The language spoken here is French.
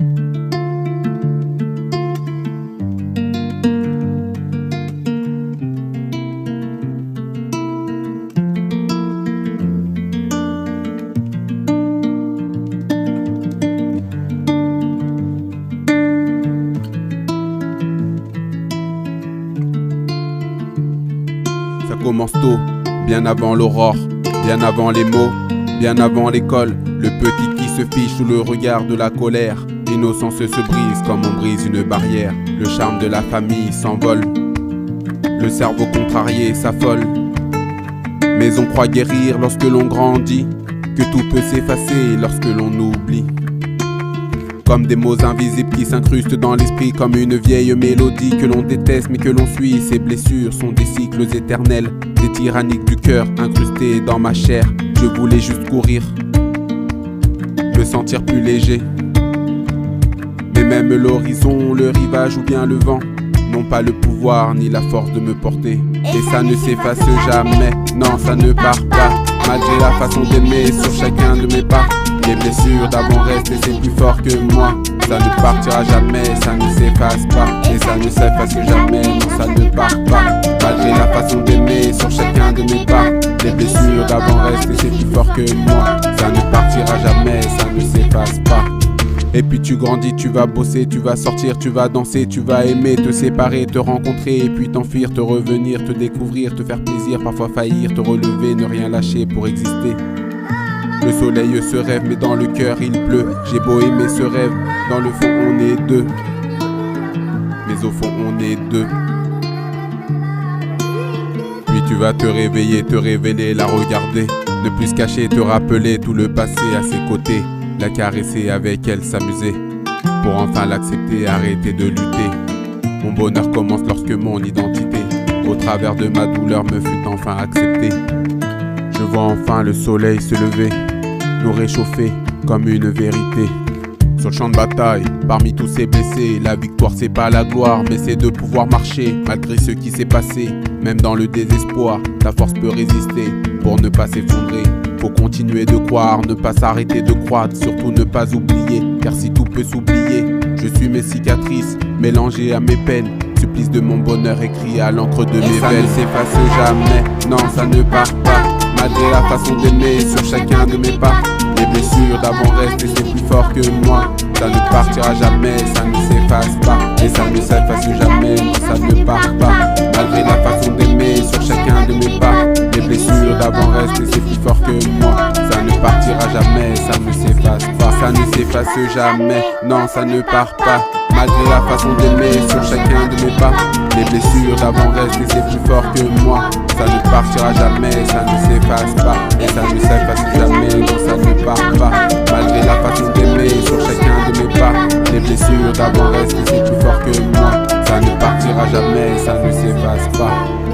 Ça commence tôt, bien avant l'aurore, bien avant les mots, bien avant l'école. Le petit qui se fiche sous le regard de la colère. L'innocence se brise comme on brise une barrière. Le charme de la famille s'envole. Le cerveau contrarié s'affole. Mais on croit guérir lorsque l'on grandit, que tout peut s'effacer lorsque l'on oublie. Comme des mots invisibles qui s'incrustent dans l'esprit, comme une vieille mélodie que l'on déteste mais que l'on suit. Ces blessures sont des cycles éternels, des tyranniques du cœur incrustés dans ma chair. Je voulais juste courir, me sentir plus léger. Mais même l'horizon, le rivage ou bien le vent n'ont pas le pouvoir ni la force de me porter. Et ça ne s'efface jamais, non ça ne part pas. Malgré la façon d'aimer sur chacun de mes pas. Les blessures d'avant restent et c'est plus fort que moi. Ça ne partira jamais, ça ne s'efface pas. Et ça ne s'efface jamais, non ça ne part pas. Malgré la façon d'aimer sur chacun de mes pas. Les blessures d'avant restent et c'est plus fort que moi. Ça ne partira jamais, ça ne s'efface pas. Et puis tu grandis, tu vas bosser, tu vas sortir, tu vas danser, tu vas aimer, te séparer, te rencontrer et puis t'enfuir, te revenir, te découvrir, te faire plaisir, parfois faillir, te relever, ne rien lâcher pour exister. Le soleil se rêve mais dans le cœur il pleut. J'ai beau aimer ce rêve, dans le fond on est deux. Mais au fond on est deux. Puis tu vas te réveiller, te révéler, la regarder. Ne plus se cacher, te rappeler tout le passé à ses côtés. La caresser, avec elle s'amuser. Pour enfin l'accepter, arrêter de lutter. Mon bonheur commence lorsque mon identité, au travers de ma douleur, me fut enfin acceptée. Je vois enfin le soleil se lever, nous réchauffer comme une vérité. Sur le champ de bataille, parmi tous ces blessés, la victoire c'est pas la gloire, mais c'est de pouvoir marcher malgré ce qui s'est passé. Même dans le désespoir, ta force peut résister pour ne pas s'effondrer. Faut continuer de croire, ne pas s'arrêter de croître, surtout ne pas oublier, car si tout peut s'oublier, je suis mes cicatrices mélangées à mes peines. Supplice de mon bonheur écrit à l'encre de mes veines. Ça ne s'efface jamais, non ça ne part pas. Malgré la façon d'aimer sur chacun de mes pas. Les blessures d'avant restent et c'est plus fort que moi. Ça ne partira jamais, ça ne s'efface pas. Et ça ne s'efface jamais, non ça ne part pas. Malgré la façon d'aimer sur chacun de mes pas. Les blessures d'avant restent et c'est plus fort que moi. Ça ne partira jamais, ça ne s'efface pas. Ça ne s'efface jamais, non ça ne part pas. Malgré la façon d'aimer sur chacun de mes pas. Les blessures d'avant restent et c'est plus fort que moi. Ça ne partira jamais, ça ne s'efface pas. Et ça ne s'efface jamais, non ça ne part pas. Malgré la façon d'aimer sur chacun de mes pas. Les blessures d'avant restent et c'est plus fort que moi. Ça ne partira jamais, ça ne s'efface pas.